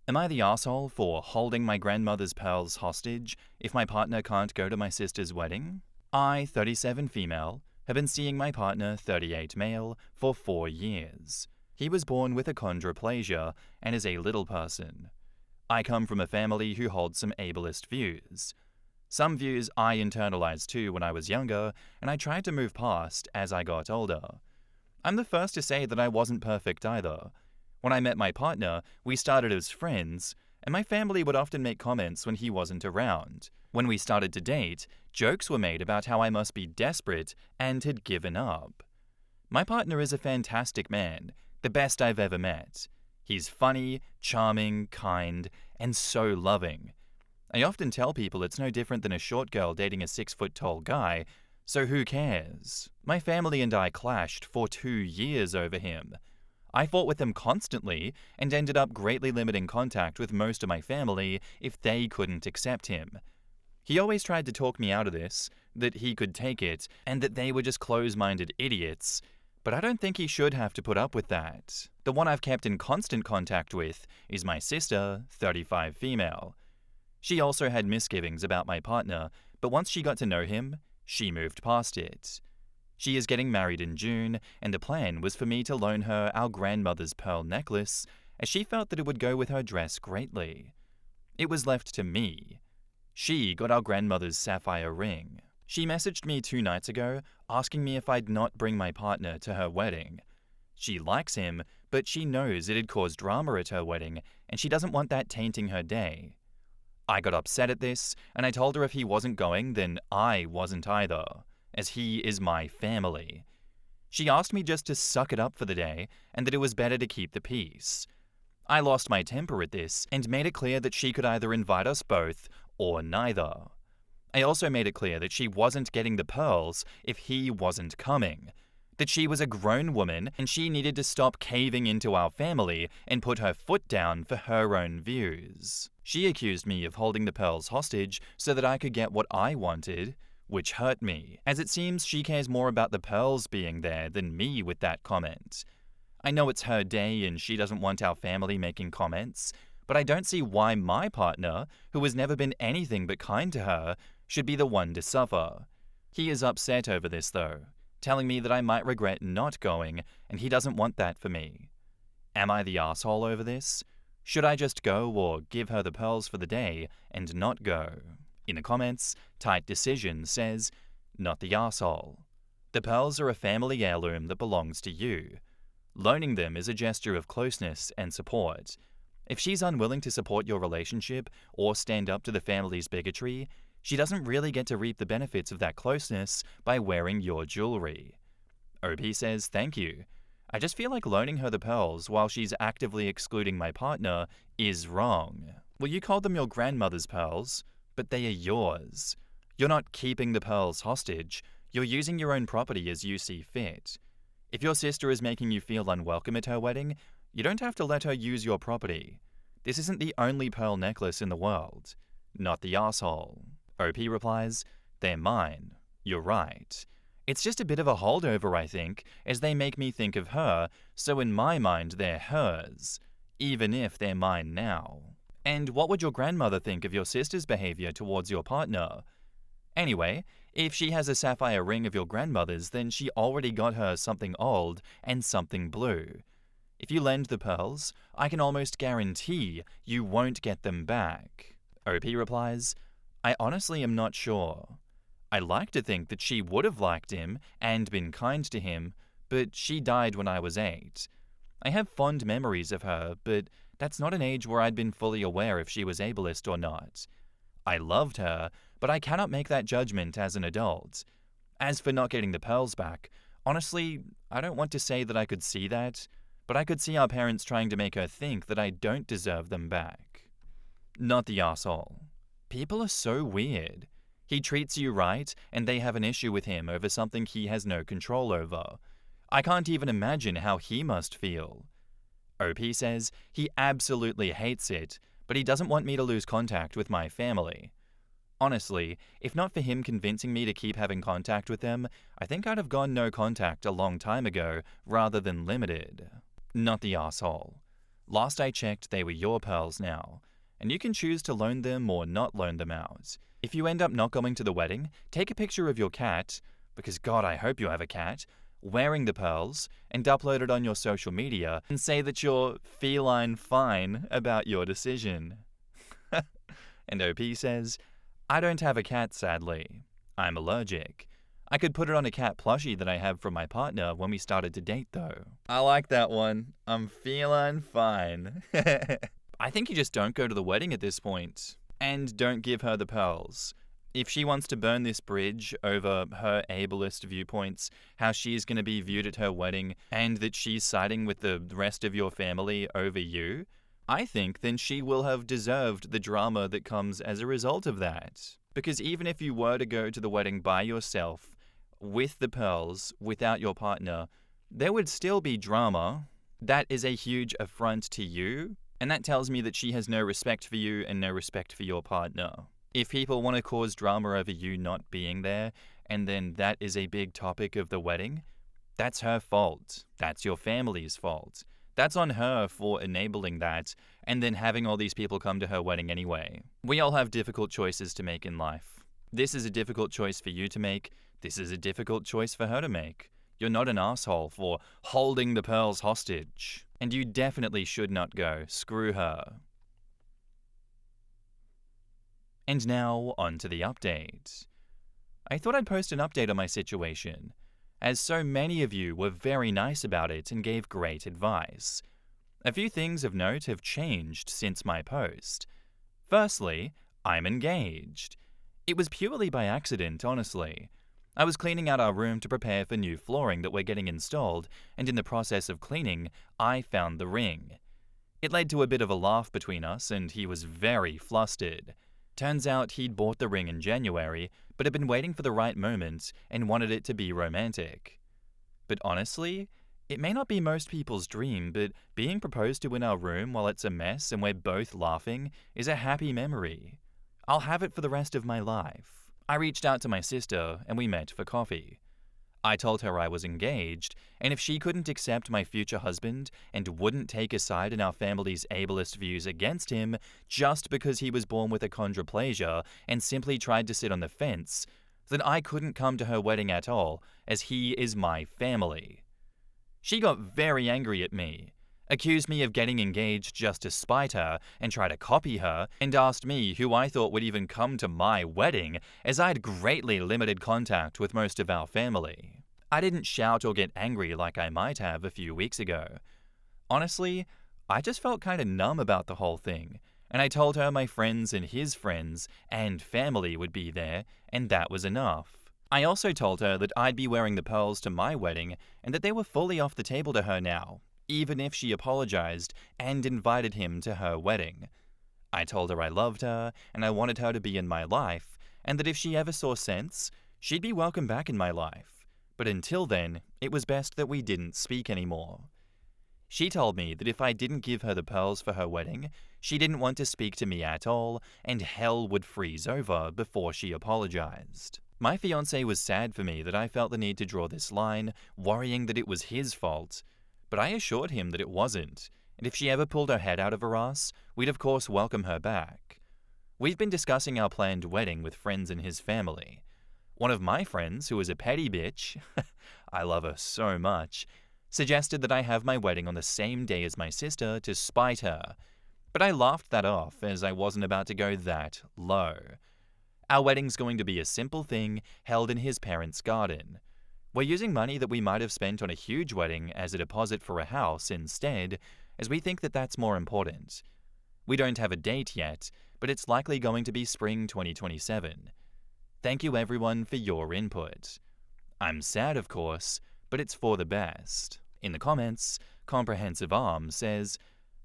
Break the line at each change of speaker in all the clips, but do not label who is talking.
Am I the asshole for holding my grandmother's pearls hostage if my partner can't go to my sister's wedding? I, 37 female, have been seeing my partner, 38 male, for 4 years. He was born with achondroplasia and is a little person. I come from a family who holds some ableist views. Some views I internalized too when I was younger, and I tried to move past as I got older. I'm the first to say that I wasn't perfect either. When I met my partner, we started as friends, and my family would often make comments when he wasn't around. When we started to date, jokes were made about how I must be desperate and had given up. My partner is a fantastic man, the best I've ever met. He's funny, charming, kind, and so loving. I often tell people it's no different than a short girl dating a 6-foot-tall guy, so who cares? My family and I clashed for 2 years over him. I fought with him constantly and ended up greatly limiting contact with most of my family if they couldn't accept him. He always tried to talk me out of this, that he could take it, and that they were just close-minded idiots, but I don't think he should have to put up with that. The one I've kept in constant contact with is my sister, 35 female. She also had misgivings about my partner, but once she got to know him, she moved past it. She is getting married in June, and the plan was for me to loan her our grandmother's pearl necklace, as she felt that it would go with her dress greatly. It was left to me. She got our grandmother's sapphire ring. She messaged me 2 nights ago, asking me if I'd not bring my partner to her wedding. She likes him, but she knows it'd cause drama at her wedding, and she doesn't want that tainting her day. I got upset at this, and I told her if he wasn't going, then I wasn't either, as he is my family. She asked me just to suck it up for the day, and that it was better to keep the peace. I lost my temper at this, and made it clear that she could either invite us both, or neither. I also made it clear that she wasn't getting the pearls if he wasn't coming, that she was a grown woman and she needed to stop caving into our family and put her foot down for her own views. She accused me of holding the pearls hostage so that I could get what I wanted, which hurt me, as it seems she cares more about the pearls being there than me with that comment. I know it's her day and she doesn't want our family making comments, but I don't see why my partner, who has never been anything but kind to her, should be the one to suffer. He is upset over this though, telling me that I might regret not going, and he doesn't want that for me. Am I the asshole over this? Should I just go or give her the pearls for the day and not go? In the comments, Tight Decision says, "Not the asshole. The pearls are a family heirloom that belongs to you. Loaning them is a gesture of closeness and support. If she's unwilling to support your relationship or stand up to the family's bigotry, she doesn't really get to reap the benefits of that closeness by wearing your jewelry." OP says, "Thank you. I just feel like loaning her the pearls while she's actively excluding my partner is wrong. Well, you called them your grandmother's pearls, but they are yours. You're not keeping the pearls hostage. You're using your own property as you see fit. If your sister is making you feel unwelcome at her wedding, you don't have to let her use your property. This isn't the only pearl necklace in the world. Not the asshole." OP replies, "They're mine. You're right. It's just a bit of a holdover, I think, as they make me think of her, so in my mind they're hers, even if they're mine now. And what would your grandmother think of your sister's behavior towards your partner? Anyway, if she has a sapphire ring of your grandmother's, then she already got her something old and something blue. If you lend the pearls, I can almost guarantee you won't get them back." OP replies, "I honestly am not sure. I like to think that she would have liked him and been kind to him, but she died when I was 8. I have fond memories of her, but that's not an age where I'd been fully aware if she was ableist or not. I loved her, but I cannot make that judgment as an adult. As for not getting the pearls back, honestly, I don't want to say that I could see that, but I could see our parents trying to make her think that I don't deserve them back." Not the asshole. People are so weird. He treats you right, and they have an issue with him over something he has no control over. I can't even imagine how he must feel. OP says he absolutely hates it, but he doesn't want me to lose contact with my family. Honestly, if not for him convincing me to keep having contact with them, I think I'd have gone no contact a long time ago rather than limited. Not the asshole. Last I checked, they were your pearls now, and you can choose to loan them or not loan them out. If you end up not going to the wedding, take a picture of your cat, because God, I hope you have a cat, wearing the pearls, and upload it on your social media and say that you're feline fine about your decision. And OP says, I don't have a cat, sadly. I'm allergic. I could put it on a cat plushie that I have from my partner when we started to date, though. I like that one. I'm feline fine. I think you just don't go to the wedding at this point. And don't give her the pearls. If she wants to burn this bridge over her ableist viewpoints, how she's going to be viewed at her wedding, and that she's siding with the rest of your family over you, I think then she will have deserved the drama that comes as a result of that. Because even if you were to go to the wedding by yourself, with the pearls, without your partner, there would still be drama. That is a huge affront to you, and that tells me that she has no respect for you and no respect for your partner. If people want to cause drama over you not being there, and then that is a big topic of the wedding, that's her fault. That's your family's fault. That's on her for enabling that, and then having all these people come to her wedding anyway. We all have difficult choices to make in life. This is a difficult choice for you to make. This is a difficult choice for her to make. You're not an asshole for holding the pearls hostage. And you definitely should not go. Screw her. And now, on to the update. I thought I'd post an update on my situation, as so many of you were very nice about it and gave great advice. A few things of note have changed since my post. Firstly, I'm engaged. It was purely by accident, honestly. I was cleaning out our room to prepare for new flooring that we're getting installed, and in the process of cleaning, I found the ring. It led to a bit of a laugh between us, and he was very flustered. Turns out he'd bought the ring in January, but had been waiting for the right moment and wanted it to be romantic. But honestly, it may not be most people's dream, but being proposed to in our room while it's a mess and we're both laughing is a happy memory. I'll have it for the rest of my life. I reached out to my sister and we met for coffee. I told her I was engaged, and if she couldn't accept my future husband and wouldn't take a side in our family's ableist views against him just because he was born with achondroplasia and simply tried to sit on the fence, then I couldn't come to her wedding at all, as he is my family. She got very angry at me, accused me of getting engaged just to spite her and try to copy her, and asked me who I thought would even come to my wedding, as I had greatly limited contact with most of our family. I didn't shout or get angry like I might have a few weeks ago. Honestly, I just felt kind of numb about the whole thing, and I told her my friends and his friends and family would be there, and that was enough. I also told her that I'd be wearing the pearls to my wedding and that they were fully off the table to her now, even if she apologized and invited him to her wedding. I told her I loved her and I wanted her to be in my life, and that if she ever saw sense, she'd be welcome back in my life. But until then, it was best that we didn't speak anymore. She told me that if I didn't give her the pearls for her wedding, she didn't want to speak to me at all, and hell would freeze over before she apologized. My fiancé was sad for me that I felt the need to draw this line, worrying that it was his fault. But I assured him that it wasn't, and if she ever pulled her head out of her ass, we'd of course welcome her back. We've been discussing our planned wedding with friends in his family. One of my friends, who is a petty bitch, I love her so much, suggested that I have my wedding on the same day as my sister to spite her. But I laughed that off, as I wasn't about to go that low. Our wedding's going to be a simple thing held in his parents' garden. We're using money that we might have spent on a huge wedding as a deposit for a house instead, as we think that that's more important. We don't have a date yet, but it's likely going to be spring 2027. Thank you everyone for your input. I'm sad, of course, but it's for the best. In the comments, Comprehensive Arm says,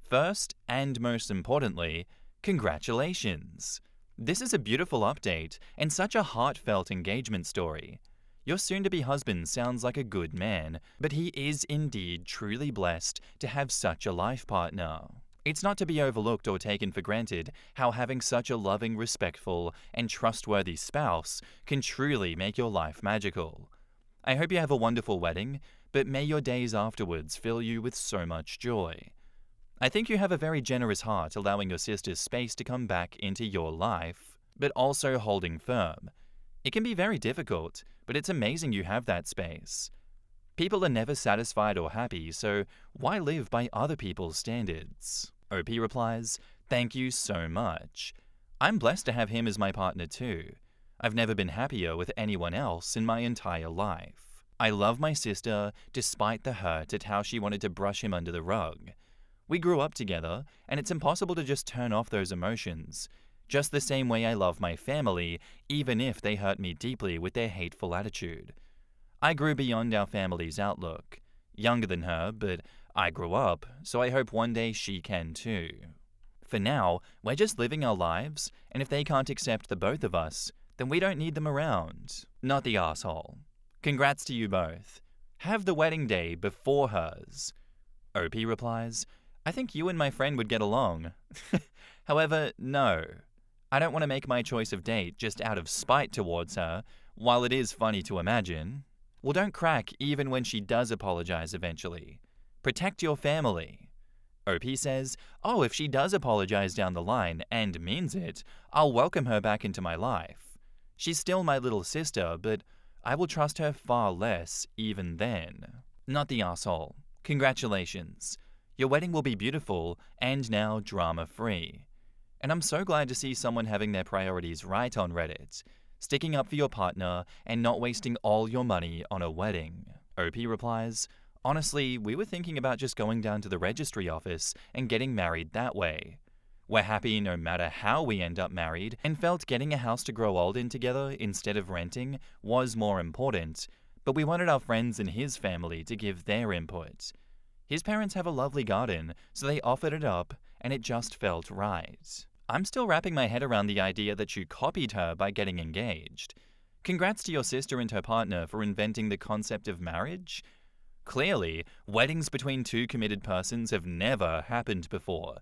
"First and most importantly, congratulations. This is a beautiful update and such a heartfelt engagement story. Your soon-to-be husband sounds like a good man, but he is indeed truly blessed to have such a life partner. It's not to be overlooked or taken for granted how having such a loving, respectful, and trustworthy spouse can truly make your life magical. I hope you have a wonderful wedding, but may your days afterwards fill you with so much joy. I think you have a very generous heart allowing your sister's space to come back into your life, but also holding firm. It can be very difficult, but it's amazing you have that space. People are never satisfied or happy, so why live by other people's standards? OP replies, "Thank you so much. I'm blessed to have him as my partner too. I've never been happier with anyone else in my entire life. I love my sister despite the hurt at how she wanted to brush him under the rug. We grew up together, and it's impossible to just turn off those emotions. Just the same way I love my family, even if they hurt me deeply with their hateful attitude. I grew beyond our family's outlook. Younger than her, but I grew up, so I hope one day she can too. For now, we're just living our lives, and if they can't accept the both of us, then we don't need them around. Not the asshole. Congrats to you both. Have the wedding day before hers." OP replies, "I think you and my friend would get along. However, no. I don't want to make my choice of date just out of spite towards her, while it is funny to imagine. Well, don't crack even when she does apologize eventually. Protect your family." OP says, "Oh, if she does apologize down the line and means it, I'll welcome her back into my life. She's still my little sister, but I will trust her far less even then." Not the asshole. Congratulations. Your wedding will be beautiful and now drama-free. And I'm so glad to see someone having their priorities right on Reddit, sticking up for your partner and not wasting all your money on a wedding. OP replies, "Honestly, we were thinking about just going down to the registry office and getting married that way. We're happy no matter how we end up married and felt getting a house to grow old in together instead of renting was more important, but we wanted our friends and his family to give their input. His parents have a lovely garden, so they offered it up, and it just felt right. I'm still wrapping my head around the idea that you copied her by getting engaged. Congrats to your sister and her partner for inventing the concept of marriage. Clearly, weddings between two committed persons have never happened before.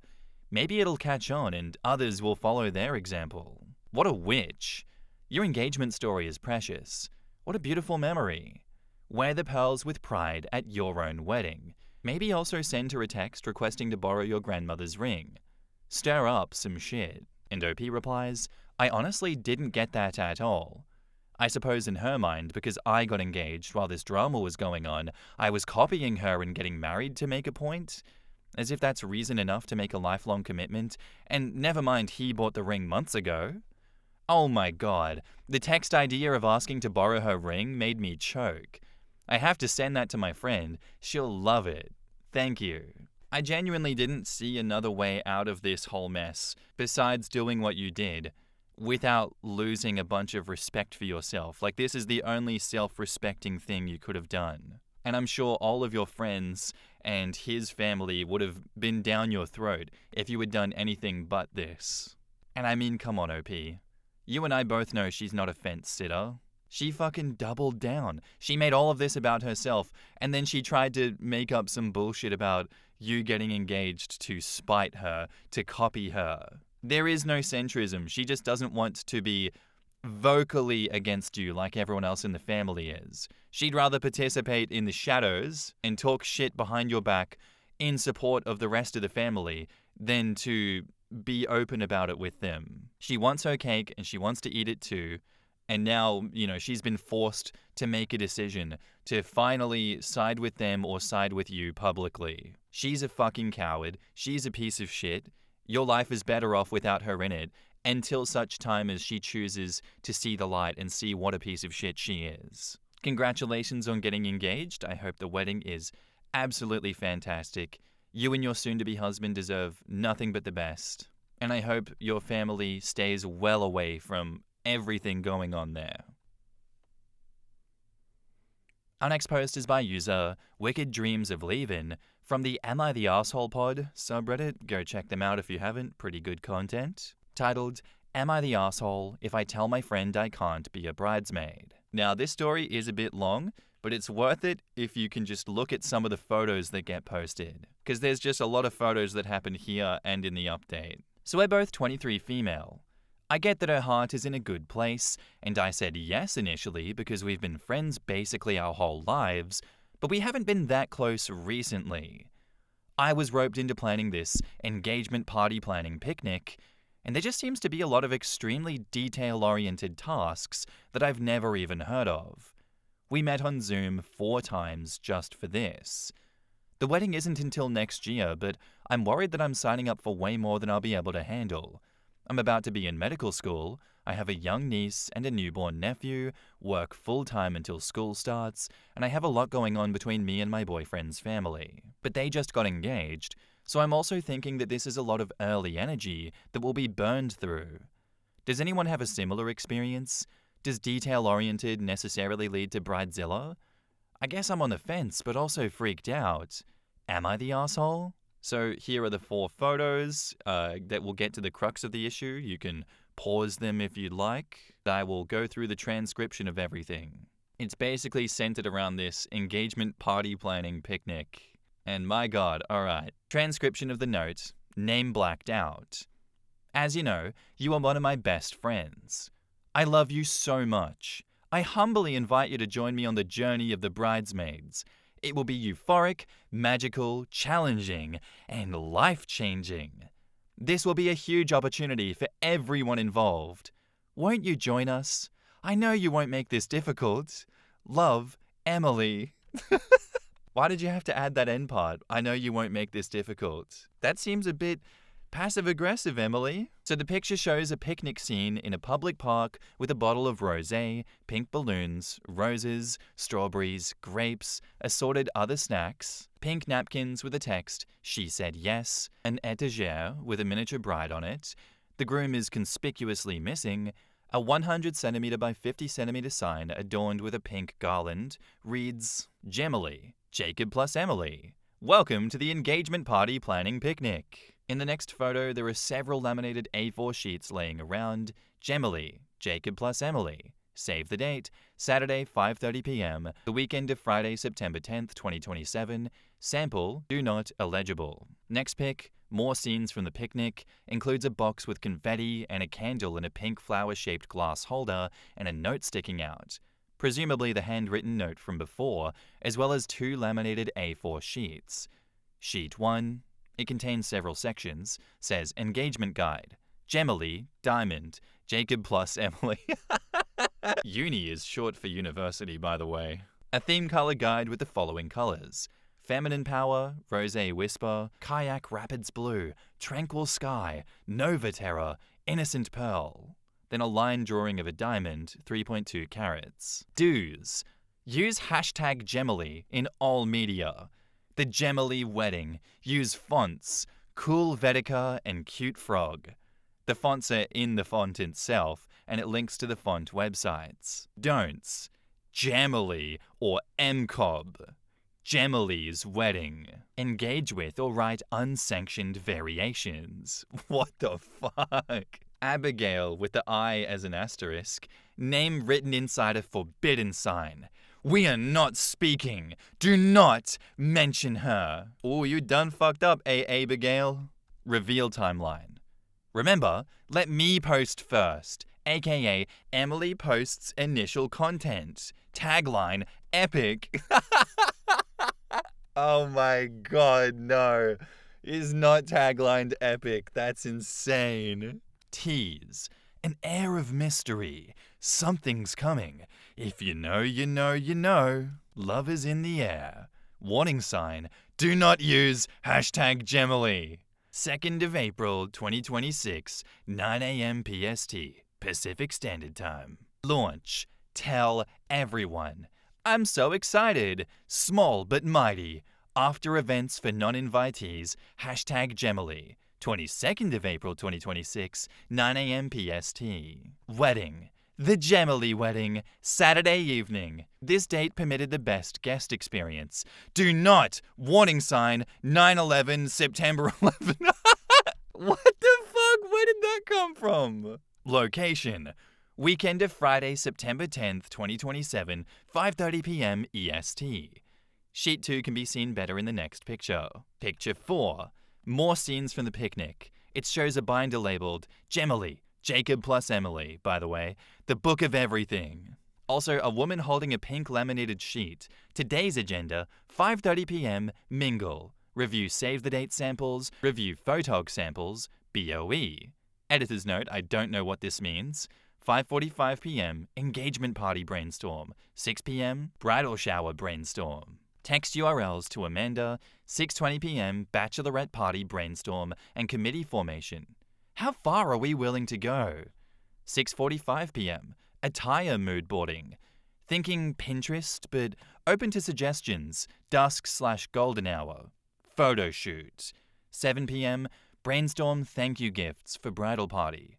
Maybe it'll catch on and others will follow their example. What a witch! Your engagement story is precious. What a beautiful memory. Wear the pearls with pride at your own wedding. Maybe also send her a text requesting to borrow your grandmother's ring. Stir up some shit." And OP replies, "I honestly didn't get that at all. I suppose in her mind, because I got engaged while this drama was going on, I was copying her and getting married to make a point? As if that's reason enough to make a lifelong commitment, and never mind he bought the ring months ago. Oh my god, the text idea of asking to borrow her ring made me choke. I have to send that to my friend. She'll love it. Thank you. I genuinely didn't see another way out of this whole mess, besides doing what you did, without losing a bunch of respect for yourself. Like, this is the only self-respecting thing you could have done. And I'm sure all of your friends and his family would have been down your throat if you had done anything but this. And I mean, come on, OP. You and I both know she's not a fence sitter. She fucking doubled down. She made all of this about herself, and then she tried to make up some bullshit about you getting engaged to spite her, to copy her. There is no centrism. She just doesn't want to be vocally against you like everyone else in the family is. She'd rather participate in the shadows and talk shit behind your back in support of the rest of the family than to be open about it with them. She wants her cake and she wants to eat it too. And now, she's been forced to make a decision to finally side with them or side with you publicly. She's a fucking coward. She's a piece of shit. Your life is better off without her in it until such time as she chooses to see the light and see what a piece of shit she is. Congratulations on getting engaged. I hope the wedding is absolutely fantastic. You and your soon-to-be husband deserve nothing but the best. And I hope your family stays well away from everything going on there. Our next post is by user Wicked Dreams of Leavin' from the Am I the Asshole Pod subreddit. Go check them out if you haven't. Pretty good content. Titled, Am I the Asshole If I Tell My Friend I Can't Be a Bridesmaid? Now, this story is a bit long, but it's worth it if you can just look at some of the photos that get posted, because there's just a lot of photos that happen here and in the update. So we're both 23 female. I get that her heart is in a good place, and I said yes initially because we've been friends basically our whole lives, but we haven't been that close recently. I was roped into planning this engagement party planning picnic, and there just seems to be a lot of extremely detail-oriented tasks that I've never even heard of. We met on Zoom 4 times just for this. The wedding isn't until next year, but I'm worried that I'm signing up for way more than I'll be able to handle. I'm about to be in medical school, I have a young niece and a newborn nephew, work full-time until school starts, and I have a lot going on between me and my boyfriend's family. But they just got engaged, so I'm also thinking that this is a lot of early energy that will be burned through. Does anyone have a similar experience? Does detail-oriented necessarily lead to bridezilla? I guess I'm on the fence, but also freaked out. Am I the asshole? So here are the 4 photos that will get to the crux of the issue. You can pause them if you'd like. I will go through the transcription of everything. It's basically centered around this engagement party planning picnic. And my god, alright. Transcription of the note. Name blacked out. As you know, you are one of my best friends. I love you so much. I humbly invite you to join me on the journey of the bridesmaids. It will be euphoric, magical, challenging, and life-changing. This will be a huge opportunity for everyone involved. Won't you join us? I know you won't make this difficult. Love, Emily. Why did you have to add that end part? I know you won't make this difficult. That seems a bit passive-aggressive, Emily. So the picture shows a picnic scene in a public park with a bottle of rosé, pink balloons, roses, strawberries, grapes, assorted other snacks, pink napkins with a text, "She said yes," an étagère with a miniature bride on it. The groom is conspicuously missing. A 100 centimeter by 50 centimeter sign adorned with a pink garland reads, "Gemily, Jacob plus Emily. Welcome to the engagement party planning picnic." In the next photo, there are several laminated A4 sheets laying around. Gemily, Jacob plus Emily. Save the date, Saturday 5:30 p.m., the weekend of Friday, September 10th, 2027. Sample, do not illegible. Next pic, more scenes from the picnic, includes a box with confetti and a candle in a pink flower-shaped glass holder and a note sticking out. Presumably the handwritten note from before, as well as 2 laminated A4 sheets. Sheet 1. It contains several sections, says Engagement Guide, Gemily, Diamond, Jacob plus Emily. Uni is short for university, by the way. A theme color guide with the following colors: Feminine Power, Rosé Whisper, Kayak Rapids Blue, Tranquil Sky, Nova Terror, Innocent Pearl. Then a line drawing of a diamond, 3.2 carats. Do's. Use hashtag Gemily in all media. The Gemily Wedding. Use fonts, Cool Vedica and Cute Frog. The fonts are in the font itself, and it links to the font websites. Don'ts. Gemily or MCOB. Gemily's Wedding. Engage with or write unsanctioned variations. What the fuck? Abigail with the I as an asterisk. Name written inside a forbidden sign. We are not speaking. Do not mention her. Oh, you done fucked up, Abigail. Reveal timeline. Remember, let me post first, aka Emily posts initial content. Tagline, epic. Oh my god, no. Is not taglined epic. That's insane. Tease. An air of mystery. Something's coming. If you know, you know, you know. Love is in the air. Warning sign. Do not use hashtag Gemily. 2nd of April, 2026, 9 a.m. PST, Pacific Standard Time. Launch. Tell everyone. I'm so excited. Small but mighty. After events for non-invitees. Hashtag Gemily. 22nd of April 2026, 9 a.m. PST. Wedding. The Gemily Wedding, Saturday evening. This date permitted the best guest experience. Do not, warning sign, 9/11, September 11. What the fuck? Where did that come from? Location. Weekend of Friday, September 10th, 2027, 5:30 p.m. EST. Sheet 2 can be seen better in the next picture. Picture 4. More scenes from the picnic. It shows a binder labeled Gemily, Jacob plus Emily, by the way, the book of everything. Also, a woman holding a pink laminated sheet. Today's agenda, 5:30 p.m., mingle. review save the date samples, review photog samples, BOE. Editor's note, I don't know what this means. 5:45 p.m, engagement party brainstorm. 6 p.m, bridal shower brainstorm. Text URLs to Amanda, 6:20 p.m, bachelorette party brainstorm and committee formation. How far are we willing to go? 6:45 p.m, attire mood boarding. Thinking Pinterest, but open to suggestions, dusk/golden hour. Photo shoot. 7 p.m, brainstorm thank you gifts for bridal party.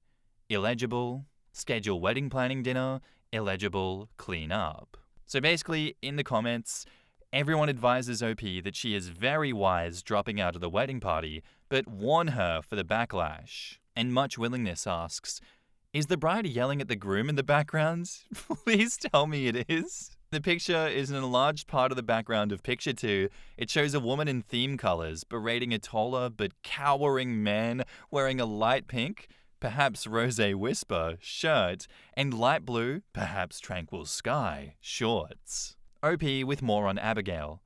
Illegible. Schedule wedding planning dinner. Illegible, clean up. So basically, in the comments, everyone advises OP that she is very wise dropping out of the wedding party, but warn her for the backlash. And Much Willingness asks, is the bride yelling at the groom in the background? Please tell me it is. The picture is an enlarged part of the background of picture 2. It shows a woman in theme colors berating a taller but cowering man wearing a light pink, perhaps rosé whisper, shirt, and light blue, perhaps tranquil sky, shorts. OP with more on Abigail.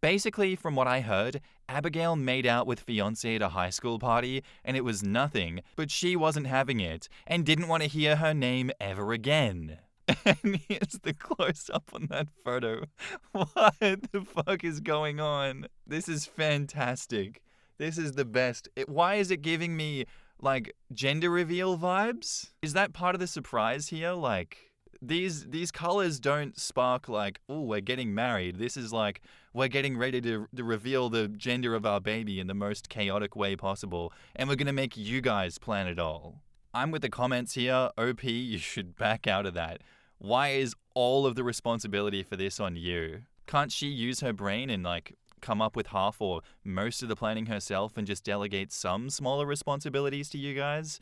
Basically, from what I heard, Abigail made out with fiancé at a high school party, and it was nothing, but she wasn't having it, and didn't want to hear her name ever again. And here's the close-up on that photo. What the fuck is going on? This is fantastic. This is the best. Why is it giving me, like, gender reveal vibes? Is that part of the surprise here? Like, these colors don't spark like, oh, we're getting married. This is like, we're getting ready to reveal the gender of our baby in the most chaotic way possible, and we're gonna make you guys plan it all. I'm with the comments here. OP, you should back out of that. Why is all of the responsibility for this on you? Can't she use her brain and like come up with half or most of the planning herself and just delegate some smaller responsibilities to you guys?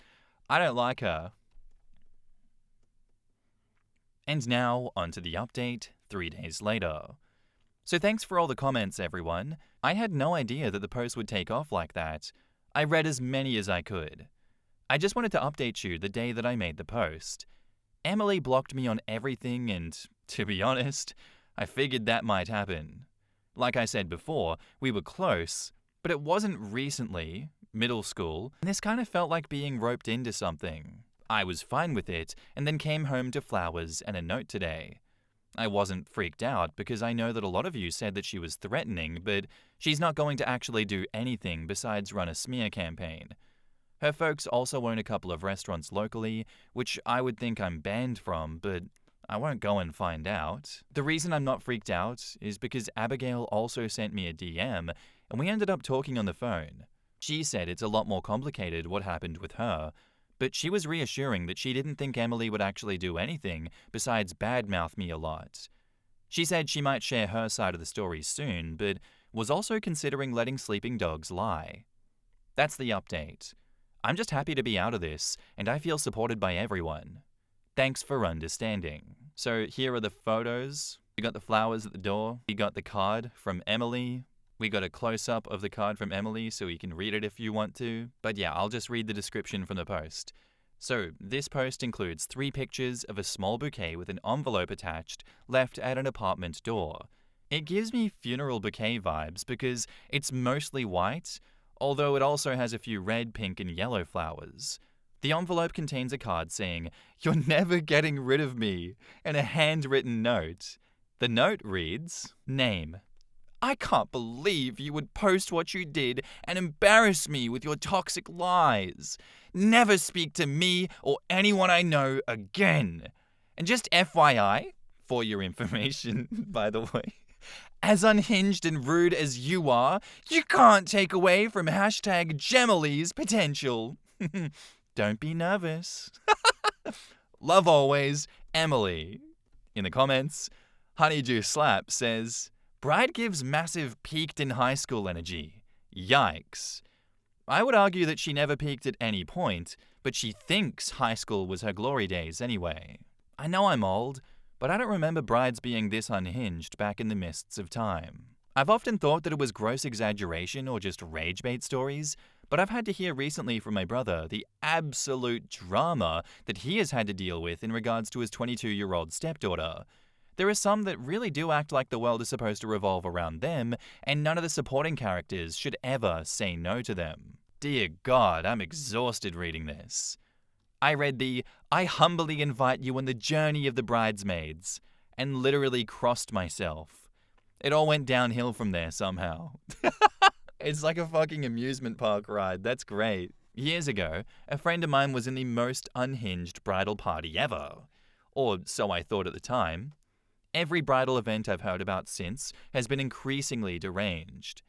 I don't like her. And now, onto the update, 3 days later. So thanks for all the comments, everyone. I had no idea that the post would take off like that. I read as many as I could. I just wanted to update you the day that I made the post. Emily blocked me on everything and, to be honest, I figured that might happen. Like I said before, we were close, but it wasn't recently, middle school, and this kind of felt like being roped into something. I was fine with it, and then came home to flowers and a note today. I wasn't freaked out because I know that a lot of you said that she was threatening, but she's not going to actually do anything besides run a smear campaign. Her folks also own a couple of restaurants locally, which I would think I'm banned from, but I won't go and find out. The reason I'm not freaked out is because Abigail also sent me a DM, and we ended up talking on the phone. She said it's a lot more complicated what happened with her, but she was reassuring that she didn't think Emily would actually do anything besides badmouth me a lot. She said she might share her side of the story soon, but was also considering letting sleeping dogs lie. That's the update. I'm just happy to be out of this, and I feel supported by everyone. Thanks for understanding. So here are the photos. We got the flowers at the door. We got the card from Emily. We got a close-up of the card from Emily so you can read it if you want to. But yeah, I'll just read the description from the post. So, this post includes 3 pictures of a small bouquet with an envelope attached, left at an apartment door. It gives me funeral bouquet vibes because it's mostly white, although it also has a few red, pink, and yellow flowers. The envelope contains a card saying, "You're never getting rid of me," and a handwritten note. The note reads, "Name. I can't believe you would post what you did and embarrass me with your toxic lies. Never speak to me or anyone I know again. And just FYI, for your information, by the way, as unhinged and rude as you are, you can't take away from #Gemeli's potential. Don't be nervous. Love always, Emily." In the comments, Honeydew Slap says, "Bride gives massive peaked in high school energy. Yikes." I would argue that she never peaked at any point, but she thinks high school was her glory days anyway. I know I'm old, but I don't remember brides being this unhinged back in the mists of time. I've often thought that it was gross exaggeration or just rage bait stories, but I've had to hear recently from my brother the absolute drama that he has had to deal with in regards to his 22-year-old stepdaughter. There are some that really do act like the world is supposed to revolve around them, and none of the supporting characters should ever say no to them. Dear God, I'm exhausted reading this. I read the "I humbly invite you on the journey of the bridesmaids" and literally crossed myself. It all went downhill from there somehow. It's like a fucking amusement park ride. That's great. Years ago, a friend of mine was in the most unhinged bridal party ever. Or so I thought at the time. Every bridal event I've heard about since has been increasingly deranged.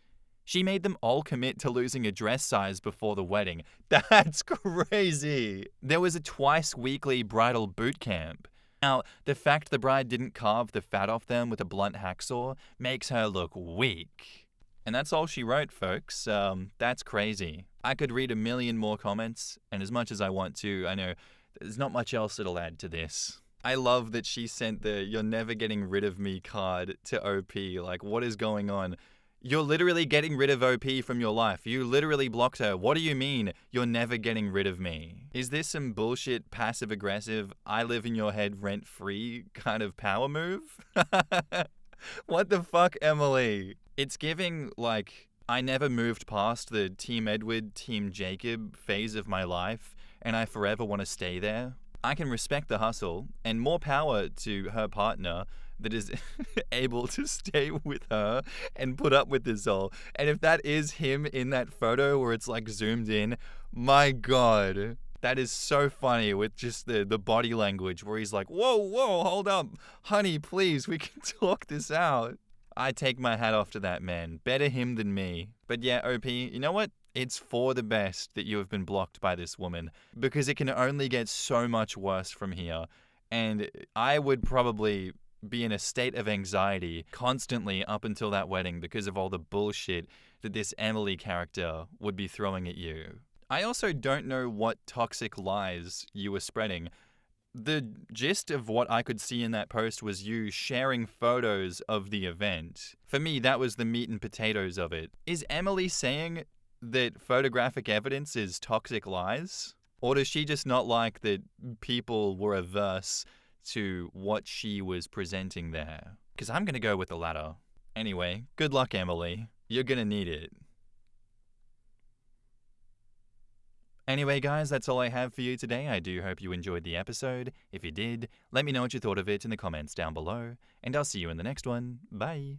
She made them all commit to losing a dress size before the wedding. That's crazy. There was a twice-weekly bridal boot camp. Now, the fact the bride didn't carve the fat off them with a blunt hacksaw makes her look weak. And that's all she wrote, folks. That's crazy. I could read a million more comments, and as much as I want to, I know there's not much else that'll add to this. I love that she sent the "you're never getting rid of me" card to OP. Like, what is going on? You're literally getting rid of OP from your life. You literally blocked her. What do you mean you're never getting rid of me? Is this some bullshit passive-aggressive, I live in your head rent-free kind of power move? What the fuck, Emily? It's giving, like, I never moved past the Team Edward, Team Jacob phase of my life, and I forever want to stay there. I can respect the hustle, and more power to her partner that is able to stay with her and put up with this all. And if that is him in that photo where it's like zoomed in, my God, that is so funny with just the body language where he's like, whoa, hold up, honey, please, we can talk this out. I take my hat off to that man. Better him than me. But yeah, OP, you know what? It's for the best that you have been blocked by this woman, because it can only get so much worse from here. And I would probably be in a state of anxiety constantly up until that wedding because of all the bullshit that this Emily character would be throwing at you. I also don't know what toxic lies you were spreading. The gist of what I could see in that post was you sharing photos of the event. For me, that was the meat and potatoes of it. Is Emily saying that photographic evidence is toxic lies? Or does she just not like that people were averse to what she was presenting there? Because I'm going to go with the latter. Anyway, good luck, Emily. You're going to need it. Anyway, guys, that's all I have for you today. I do hope you enjoyed the episode. If you did, let me know what you thought of it in the comments down below, and I'll see you in the next one. Bye.